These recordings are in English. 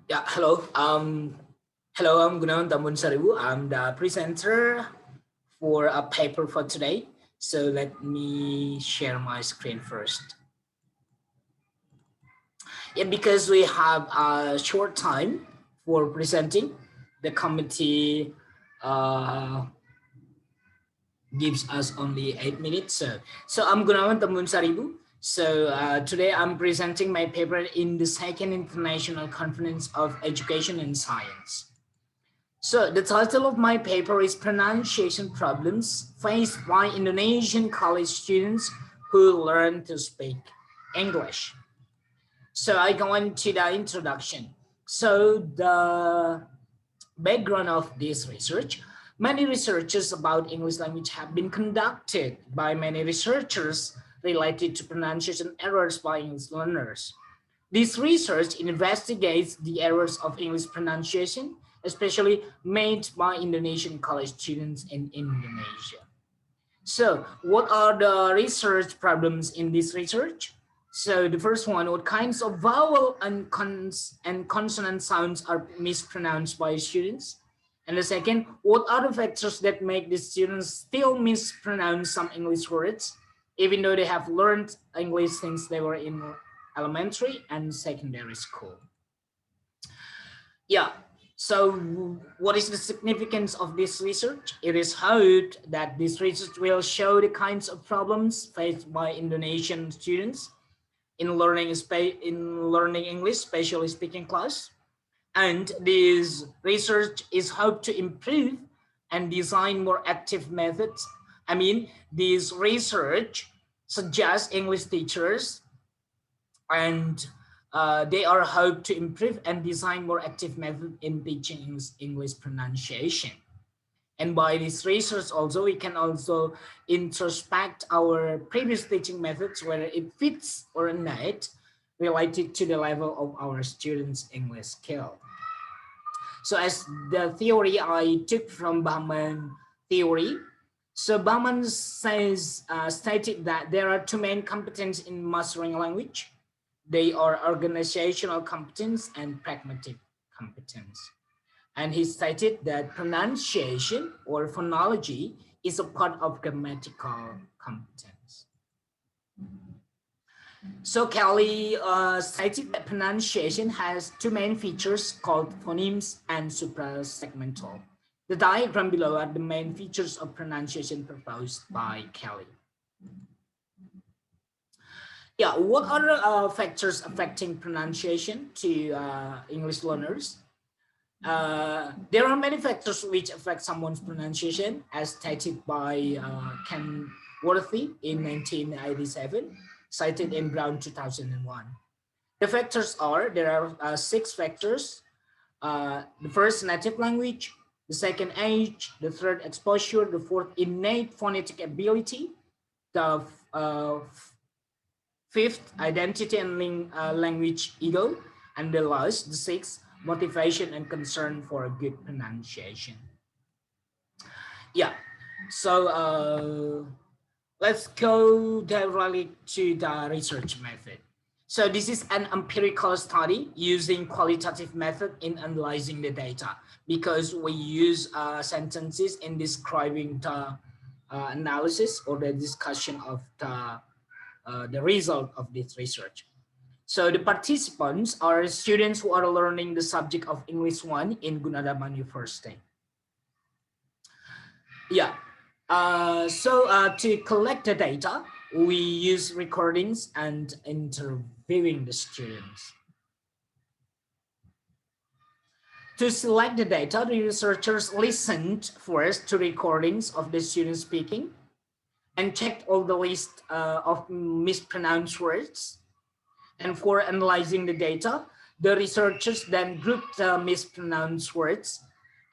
Yeah, hello. Hello, I'm Gunawan Tambunsaribu. I'm the presenter for a paper for today. So let me share my screen first. Yeah, because we have a short time for presenting, the committee uh, gives us only 8 minutes. So I'm Gunawan Tambunsaribu. So today I'm presenting my paper in the second International Conference of Education and Science. So the title of my paper is Pronunciation Problems Faced by Indonesian College Students Who Learn to Speak English. So I go into the introduction. So the background of this research, many researches about English language have been conducted by many researchers related to pronunciation errors by English learners. This research investigates the errors of English pronunciation, especially made by Indonesian college students in Indonesia. So, what are the research problems in this research? So, the first one, what kinds of vowel and consonant sounds are mispronounced by students? And the second, what are the factors that make the students still mispronounce some English words, even though they have learned English since they were in elementary and secondary school? Yeah. So what is the significance of this research? It is hoped that this research will show the kinds of problems faced by Indonesian students in learning English, especially speaking class. And this research is hoped to improve and design more active methods. I mean, this research suggests English teachers and they are hoped to improve and design more active method in teaching English pronunciation. And by this research also, we can also introspect our previous teaching methods, whether it fits or not, related to the level of our students' English skill. So as the theory I took from Bahman theory, so Bahman stated that there are two main competencies in mastering language. They are organizational competence and pragmatic competence. And he stated that pronunciation or phonology is a part of grammatical competence. So Kelly stated that pronunciation has two main features called phonemes and suprasegmental. The diagram below are the main features of pronunciation proposed by Kelly. Yeah, what are factors affecting pronunciation to English learners? There are many factors which affect someone's pronunciation, as stated by Ken Worthy in 1987, cited in Brown 2001. The factors are, there are 6 factors. The first, native language. The second, age. The third, exposure. The fourth, innate phonetic ability. The fifth, identity and language ego. And the last, the sixth, motivation and concern for a good pronunciation. Yeah, so let's go directly to the research method. So this is an empirical study using qualitative method in analyzing the data, because we use sentences in describing the analysis or the discussion of the result of this research. So the participants are students who are learning the subject of English 1 in Gunawan University. Yeah. To collect the data, we use recordings and interviewing the students. To select the data, the researchers listened first to recordings of the students speaking and checked all the list of mispronounced words. And for analyzing the data, the researchers then grouped the mispronounced words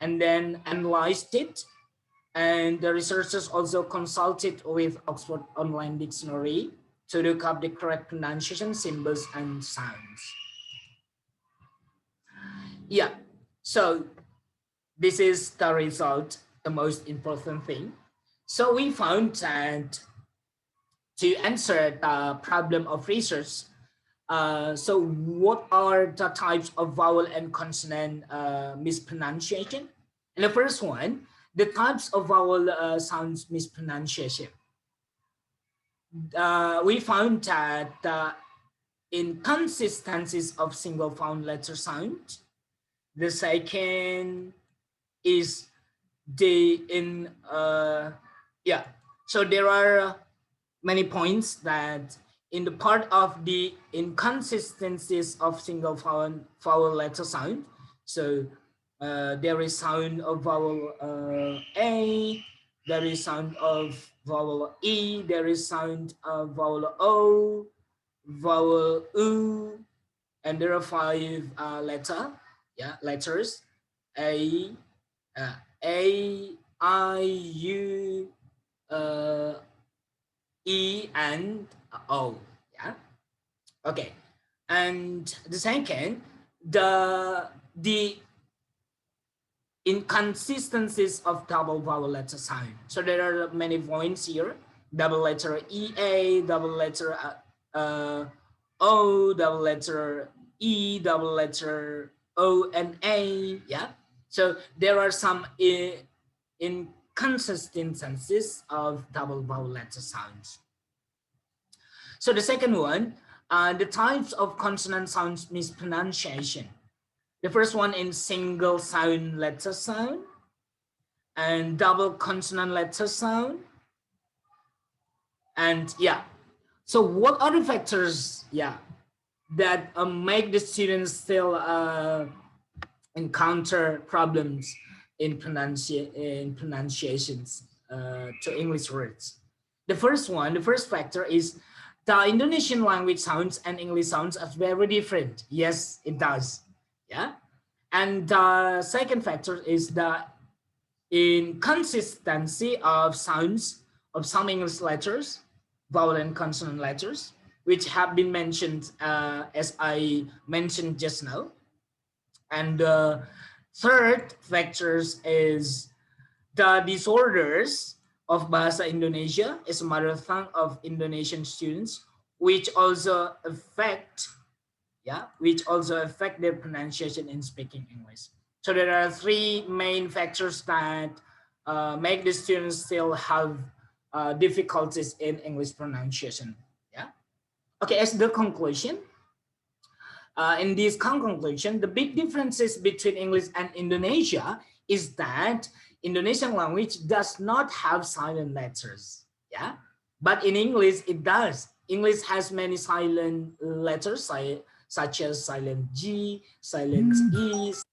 and then analyzed it. And the researchers also consulted with Oxford Online Dictionary to look up the correct pronunciation, symbols, and sounds. Yeah, so this is the result, the most important thing. So we found that to answer the problem of research, So what are the types of vowel and consonant mispronunciation? And the first one, the types of vowel sounds mispronunciation. We found that the inconsistencies of single vowel letter sound. The second is the in yeah. So there are many points that in the part of the inconsistencies of single vowel letter sound. So there is sound of vowel A, there is sound of vowel E, there is sound of vowel O, vowel U, and there are five letters A, A, I, U, uh, E, and O. Yeah. Okay. And the second, the inconsistencies of double vowel letter sound. So there are many points here: double letter EA, double letter O, double letter E, double letter O and A. Yeah. So there are some inconsistencies of double vowel letter sounds. So the second one, the types of consonant sounds mispronunciation. The first one in single sound letter sound and double consonant letter sound. And yeah, so what are the factors, that make the students still encounter problems in pronunciations to English words? The first factor is the Indonesian language sounds and English sounds are very different. Yes, it does. Yeah. And the second factor is the inconsistency of sounds of some English letters, vowel and consonant letters, which have been mentioned as I mentioned just now. And the third factors is the disorders of Bahasa Indonesia as a mother tongue of Indonesian students, which also affect their pronunciation in speaking English. So there are three main factors that make the students still have difficulties in English pronunciation. Yeah. Okay. As the conclusion, in this conclusion, the big differences between English and Indonesia is that Indonesian language does not have silent letters. Yeah. But in English, it does. English has many silent letters, such as silent G, silent E, silent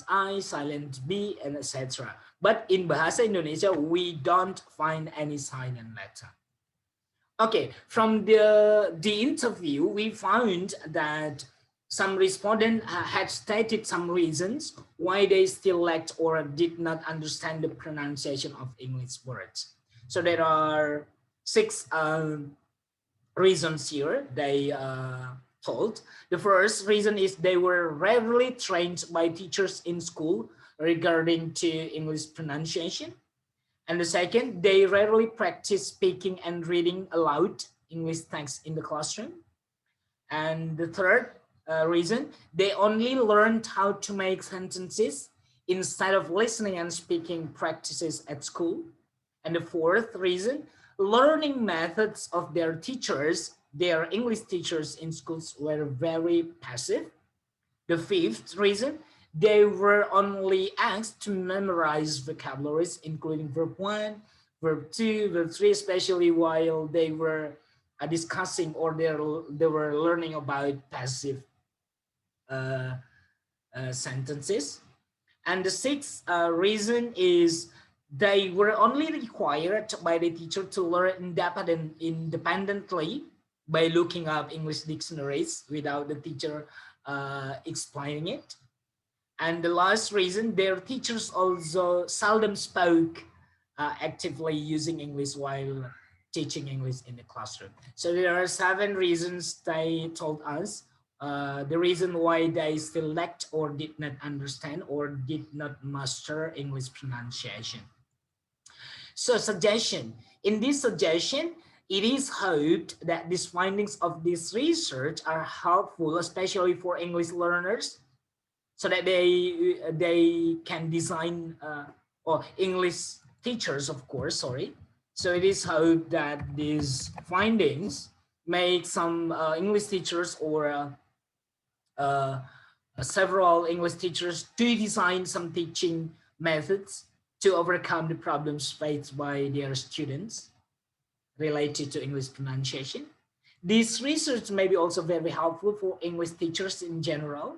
I, silent B, and etc. But in Bahasa Indonesia, we don't find any silent letter. Okay, from the interview, we found that some respondents had stated some reasons why they still lacked or did not understand the pronunciation of English words. So there are six reasons here they told. The first reason is they were rarely trained by teachers in school regarding to English pronunciation. And the second, they rarely practice speaking and reading aloud English text in the classroom. And the third reason, they only learned how to make sentences instead of listening and speaking practices at school. And the fourth reason, learning methods of their teachers, their English teachers in schools were very passive. The fifth reason, they were only asked to memorize vocabularies, including verb 1, verb 2, verb 3, especially while they were discussing or they were learning about passive sentences. And the sixth reason is they were only required by the teacher to learn independently by looking up English dictionaries without the teacher explaining it. And the last reason, their teachers also seldom spoke actively using English while teaching English in the classroom. So there are 7 reasons they told us. The reason why they still lacked or did not understand or did not master English pronunciation. So suggestion. In this suggestion, It is hoped that these findings of this research are helpful, especially for English learners, so that they can design or English teachers, of course, sorry. So it is hoped that these findings make some English teachers or uh, several English teachers to design some teaching methods to overcome the problems faced by their students related to English pronunciation. This research may be also very helpful for English teachers in general.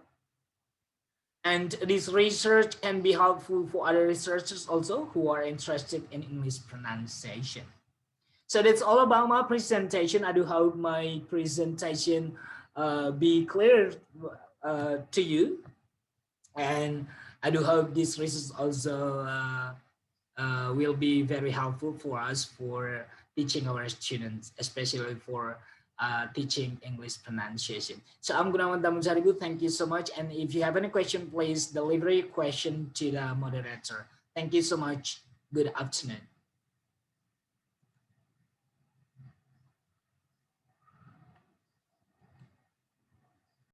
And this research can be helpful for other researchers also who are interested in English pronunciation. So that's all about my presentation. I do hope my presentation be clear to you. And I do hope this research also will be very helpful for us for teaching our students, especially for teaching English pronunciation. So I'm Gunawan Tambunsaribu. Thank you so much. And if you have any question, please deliver your question to the moderator. Thank you so much. Good afternoon.